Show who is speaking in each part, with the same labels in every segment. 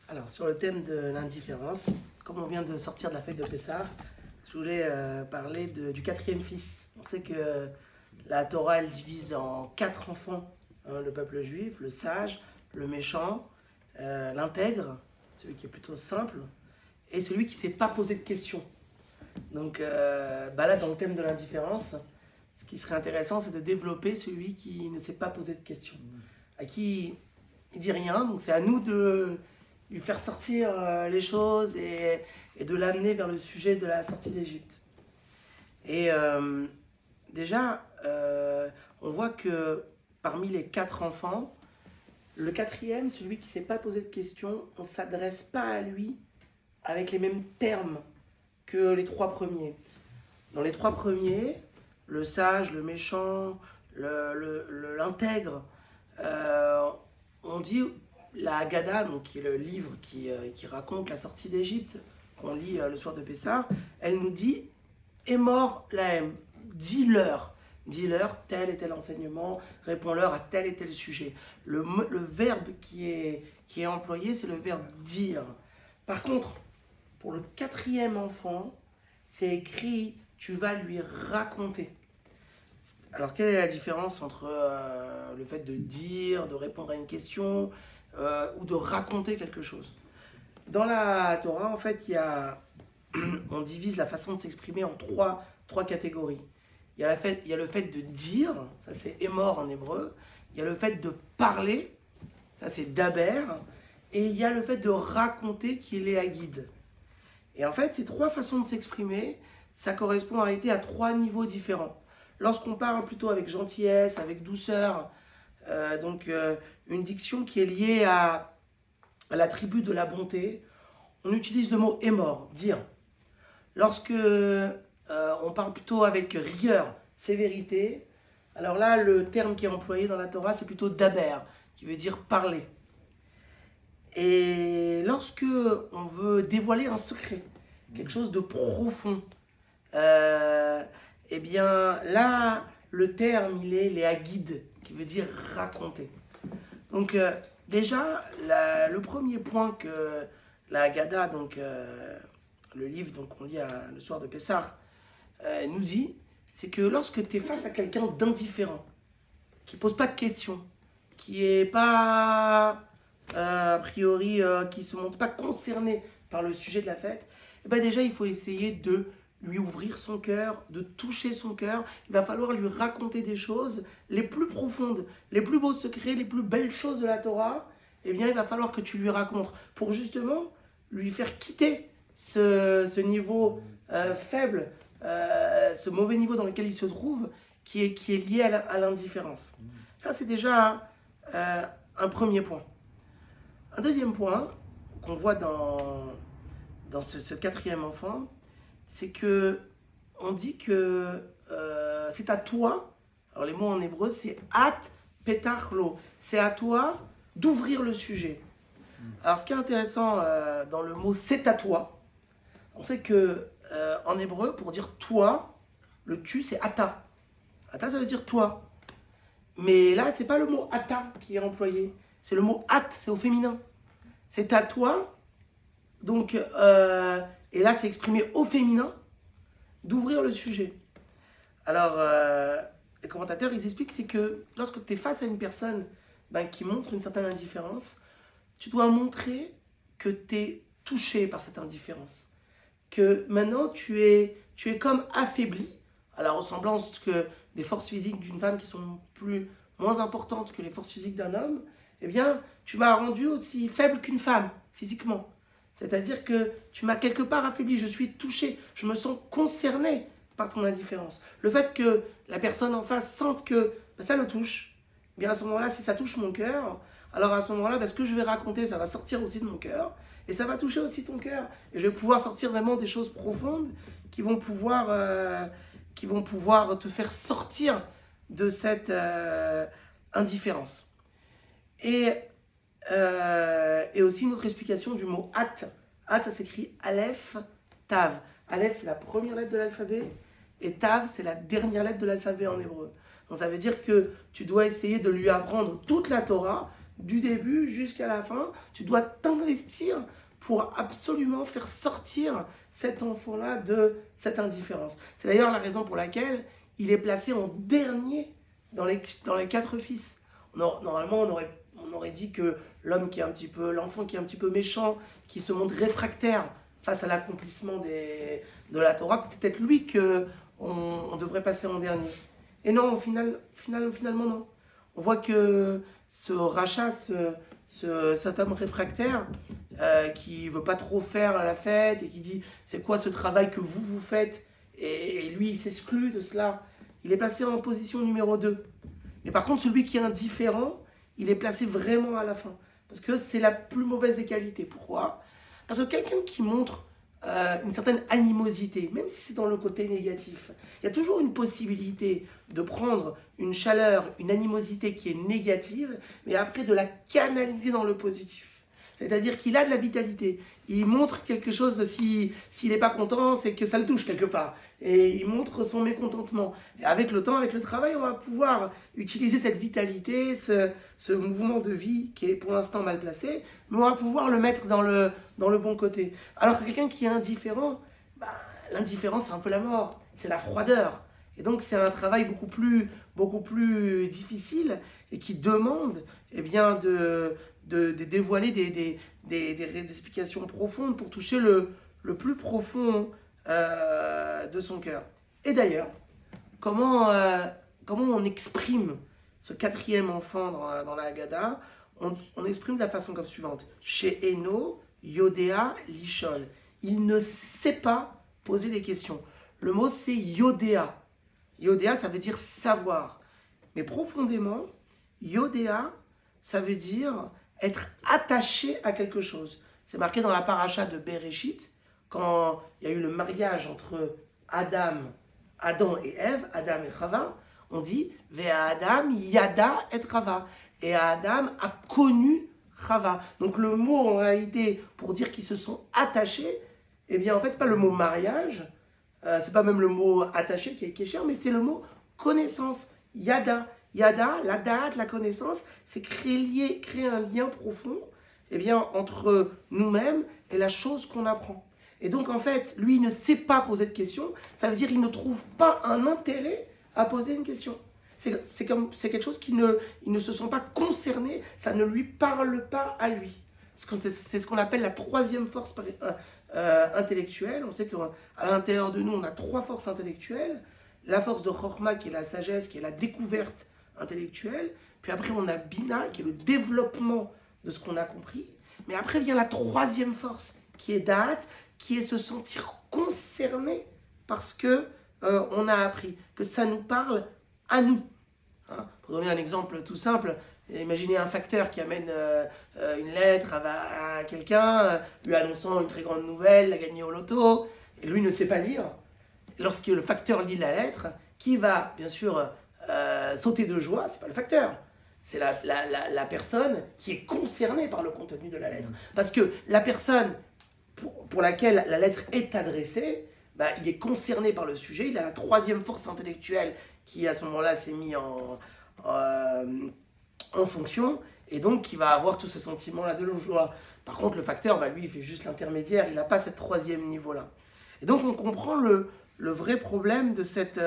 Speaker 1: Alors, sur le thème de l'indifférence, comme on vient de sortir de la fête de Pessah, je voulais parler du quatrième fils. On sait que la Torah, elle divise en quatre enfants, hein, le peuple juif, le sage, le méchant, l'intègre, celui qui est plutôt simple, et celui qui ne s'est pas posé de questions. Donc là, dans le thème de l'indifférence, ce qui serait intéressant, c'est de développer celui qui ne s'est pas posé de questions, à qui il dit rien. Donc c'est à nous de lui faire sortir les choses et de l'amener vers le sujet de la sortie d'Égypte. Et déjà, on voit que parmi les quatre enfants, le quatrième, celui qui ne s'est pas posé de questions, on ne s'adresse pas à lui avec les mêmes termes que les trois premiers. Dans les trois premiers, le sage, le méchant, l'intègre, on dit la Haggadah, donc qui est le livre qui raconte la sortie d'Égypte, qu'on lit le soir de Pessah, elle nous dit Émor lahem, dis-leur tel et tel enseignement, réponds-leur à tel et tel sujet. Le verbe qui est employé, c'est le verbe dire. Par contre, pour le quatrième enfant, c'est écrit tu vas lui raconter. Alors, quelle est la différence entre le fait de dire, de répondre à une question ou de raconter quelque chose? Dans la Torah, en fait, on divise la façon de s'exprimer en trois catégories. Il y a le fait de dire, ça c'est émor en hébreu. Il y a le fait de parler, ça c'est daber. Et il y a le fait de raconter qui est les haguid. Et en fait, ces trois façons de s'exprimer, ça correspond en réalité à trois niveaux différents. Lorsqu'on parle plutôt avec gentillesse, avec douceur, une diction qui est liée à l'attribut de la bonté, on utilise le mot émor, dire. Lorsque on parle plutôt avec rigueur, sévérité, alors là, le terme qui est employé dans la Torah, c'est plutôt daber, qui veut dire parler. Et lorsque on veut dévoiler un secret, quelque chose de profond, eh bien là, le terme, il est les haguid, qui veut dire raconter. Donc déjà, le premier point que la Haggadah, le livre qu'on lit le soir de Pessah, nous dit, c'est que lorsque tu es face à quelqu'un d'indifférent, qui ne pose pas de questions, qui n'est pas, a priori, qui ne se montre pas concerné par le sujet de la fête, eh ben déjà, il faut essayer de lui ouvrir son cœur, de toucher son cœur. Il va falloir lui raconter des choses les plus profondes, les plus beaux secrets, les plus belles choses de la Torah. Eh bien, il va falloir que tu lui racontes pour justement lui faire quitter ce niveau faible, ce mauvais niveau dans lequel il se trouve, qui est lié à l'indifférence. Ça, c'est déjà un premier point. Un deuxième point qu'on voit dans ce quatrième enfant, c'est que on dit que c'est à toi, alors les mots en hébreu c'est at petachlo, c'est à toi d'ouvrir le sujet. Alors ce qui est intéressant dans le mot c'est à toi, on sait que en hébreu pour dire toi, le tu c'est ata. Ata ça veut dire toi. Mais là c'est pas le mot ata qui est employé, c'est le mot at, c'est au féminin. C'est à toi, donc et là c'est exprimé au féminin, d'ouvrir le sujet. Alors, les commentateurs, ils expliquent, c'est que lorsque tu es face à une personne qui montre une certaine indifférence, tu dois montrer que tu es touché par cette indifférence. Que maintenant, tu es comme affaibli, à la ressemblance que des forces physiques d'une femme qui sont moins importantes que les forces physiques d'un homme, eh bien, tu m'as rendu aussi faible qu'une femme, physiquement. C'est-à-dire que tu m'as quelque part affaibli, je suis touché, je me sens concerné par ton indifférence. Le fait que la personne en face sente que ça le touche, eh bien à ce moment-là, si ça touche mon cœur, alors à ce moment-là, ce que je vais raconter, ça va sortir aussi de mon cœur, et ça va toucher aussi ton cœur. Et je vais pouvoir sortir vraiment des choses profondes qui vont pouvoir te faire sortir de cette indifférence. Et aussi une autre explication du mot at. At, ça s'écrit Aleph, Tav. Aleph, c'est la première lettre de l'alphabet, et Tav, c'est la dernière lettre de l'alphabet en hébreu. Donc ça veut dire que tu dois essayer de lui apprendre toute la Torah du début jusqu'à la fin. Tu dois t'investir pour absolument faire sortir cet enfant-là de cette indifférence. C'est d'ailleurs la raison pour laquelle il est placé en dernier dans les quatre fils. Normalement, on aurait dit que l'enfant qui est un petit peu méchant, qui se montre réfractaire face à l'accomplissement de la Torah, c'est peut-être lui qu'on devrait passer en dernier. Et non, finalement non. On voit que ce rachat, cet homme réfractaire, qui veut pas trop faire la fête et qui dit c'est quoi ce travail que vous faites, et lui il s'exclut de cela, il est placé en position numéro 2. Mais par contre celui qui est indifférent, il est placé vraiment à la fin, parce que c'est la plus mauvaise des qualités. Pourquoi? Parce que quelqu'un qui montre une certaine animosité, même si c'est dans le côté négatif, il y a toujours une possibilité de prendre une chaleur, une animosité qui est négative, mais après de la canaliser dans le positif. C'est-à-dire qu'il a de la vitalité. Il montre quelque chose, s'il n'est pas content, c'est que ça le touche quelque part. Et il montre son mécontentement. Et avec le temps, avec le travail, on va pouvoir utiliser cette vitalité, ce mouvement de vie qui est pour l'instant mal placé, mais on va pouvoir le mettre dans le bon côté. Alors que quelqu'un qui est indifférent, l'indifférence c'est un peu la mort, c'est la froideur. Et donc c'est un travail beaucoup plus difficile et qui demande de dévoiler des explications profondes pour toucher le plus profond de son cœur. Et d'ailleurs, comment on exprime ce quatrième enfant dans la Haggadah? On exprime de la façon comme suivante. Chez Eno, Yodéa, Lishol. Il ne sait pas poser des questions. Le mot c'est Yodéa. Yodéa, ça veut dire savoir. Mais profondément, Yodéa, ça veut dire être attaché à quelque chose. C'est marqué dans la paracha de Bereshit, quand il y a eu le mariage entre Adam et Ève, Adam et Chava, on dit « Ve'a Adam yada et Chava ». Et Adam a connu Chava. Donc le mot en réalité, pour dire qu'ils se sont attachés, eh bien en fait, c'est pas le mot mariage, c'est pas même le mot attaché qui est cher, mais c'est le mot connaissance, yada. Yada, la date, la connaissance, c'est créer un lien profond entre nous-mêmes et la chose qu'on apprend. Et donc en fait, lui il ne sait pas poser de questions, ça veut dire qu'il ne trouve pas un intérêt à poser une question. C'est quelque chose il ne se sent pas concerné, ça ne lui parle pas à lui. C'est ce qu'on appelle la troisième force intellectuelle. On sait qu'à l'intérieur de nous, on a trois forces intellectuelles. La force de Chokhmah, qui est la sagesse, qui est la découverte intellectuelle. Puis après, on a Bina, qui est le développement de ce qu'on a compris. Mais après vient la troisième force, qui est Da'at, qui est se sentir concerné parce que on a appris, que ça nous parle à nous. Hein, pour donner un exemple tout simple, imaginez un facteur qui amène une lettre à quelqu'un, lui annonçant une très grande nouvelle, a gagné au loto, et lui ne sait pas lire. Lorsque le facteur lit la lettre, qui va bien sûr sauter de joie, c'est pas le facteur, c'est la personne qui est concernée par le contenu de la lettre. Parce que la personne pour laquelle la lettre est adressée, il est concerné par le sujet, il a la troisième force intellectuelle qui à ce moment-là s'est mis en fonction, et donc qui va avoir tout ce sentiment-là de joie. Par contre, le facteur, lui, il fait juste l'intermédiaire, il n'a pas cette troisième niveau-là. Et donc, on comprend le vrai problème de cet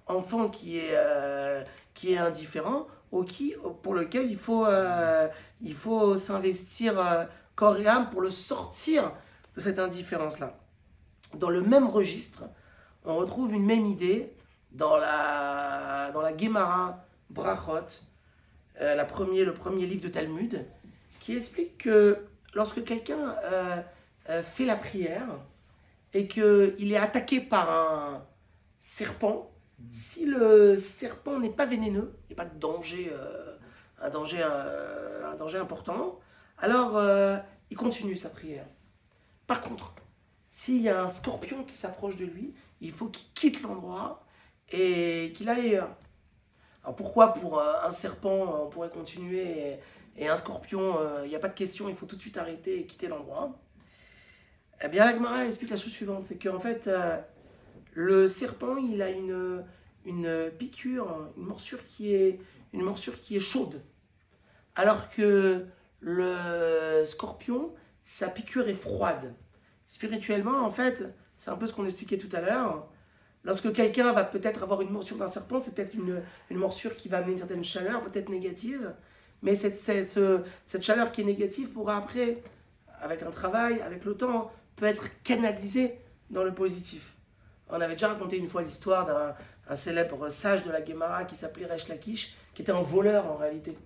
Speaker 1: enfant qui est indifférent, pour lequel il faut s'investir corps et âme pour le sortir de cette indifférence-là. Dans le même registre, on retrouve une même idée dans la Gemara Brachot, le premier livre de Talmud, qui explique que lorsque quelqu'un fait la prière et qu'il est attaqué par un serpent, si le serpent n'est pas vénéneux, il n'y a pas de danger, un danger important, alors il continue sa prière. Par contre, s'il y a un scorpion qui s'approche de lui, il faut qu'il quitte l'endroit et qu'il aille ailleurs. Alors pourquoi pour un serpent on pourrait continuer et un scorpion, il n'y a pas de question, il faut tout de suite arrêter et quitter l'endroit? Eh bien, la Gemara explique la chose suivante, c'est qu'en fait, le serpent, il a une piqûre, une morsure qui est chaude. alors que le scorpion, sa piqûre est froide. Spirituellement, en fait, c'est un peu ce qu'on expliquait tout à l'heure. Lorsque quelqu'un va peut-être avoir une morsure d'un serpent, c'est peut-être une morsure qui va amener une certaine chaleur, peut-être négative, mais cette chaleur qui est négative pourra après, avec un travail, avec le temps, peut être canalisée dans le positif. On avait déjà raconté une fois l'histoire d'un célèbre sage de la Guémara qui s'appelait Resh Lakish, qui était un voleur en réalité,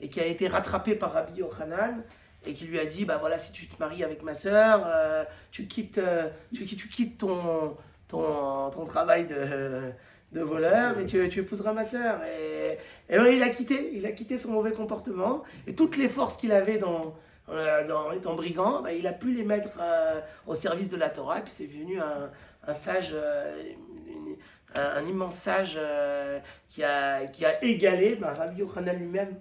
Speaker 1: et qui a été rattrapé par Rabbi Yochanan, et qui lui a dit, bah voilà, si tu te maries avec ma sœur, tu quittes ton travail de voleur et tu épouseras ma sœur. Et ouais, il a quitté son mauvais comportement, et toutes les forces qu'il avait dans étant brigand, bah, il a pu les mettre au service de la Torah, et puis c'est devenu un sage, un immense sage qui a égalé Rabbi Yochanan lui-même,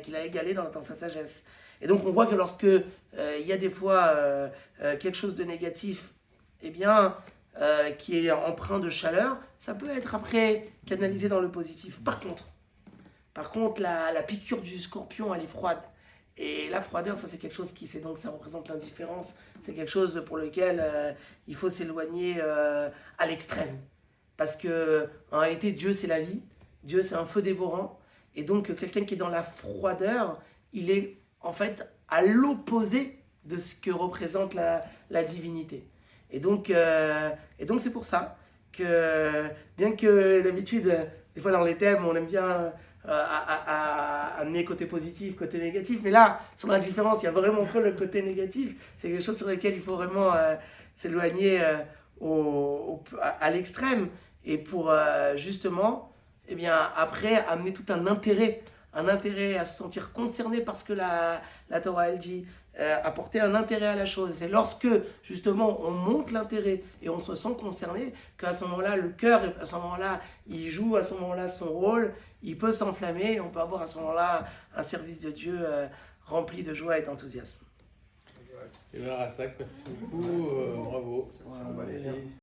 Speaker 1: qu'il a égalé dans sa sagesse. Et donc on voit que lorsque il y a des fois quelque chose de négatif, eh bien, qui est empreint de chaleur, ça peut être après canalisé dans le positif. Par contre la piqûre du scorpion, elle est froide. Et la froideur, ça c'est quelque chose donc ça représente l'indifférence. C'est quelque chose pour lequel il faut s'éloigner à l'extrême. Parce que en réalité, Dieu c'est la vie, Dieu c'est un feu dévorant. Et donc quelqu'un qui est dans la froideur, il est en fait à l'opposé de ce que représente la divinité. Et donc c'est pour ça que, bien que d'habitude, des fois dans les thèmes, on aime bien amener côté positif, côté négatif, mais là, sur l'indifférence, il y a vraiment que le côté négatif. C'est quelque chose sur lequel il faut vraiment s'éloigner à l'extrême, et pour justement, eh bien, après, amener tout un intérêt à se sentir concerné parce que la Torah, elle dit, apporter un intérêt à la chose. C'est lorsque, justement, on monte l'intérêt et on se sent concerné, qu'à ce moment-là, le cœur, à ce moment-là, il joue à ce moment-là son rôle, il peut s'enflammer, et on peut avoir à ce moment-là un service de Dieu rempli de joie et d'enthousiasme.
Speaker 2: Et bien, Rassak, merci beaucoup, bravo.
Speaker 1: Merci.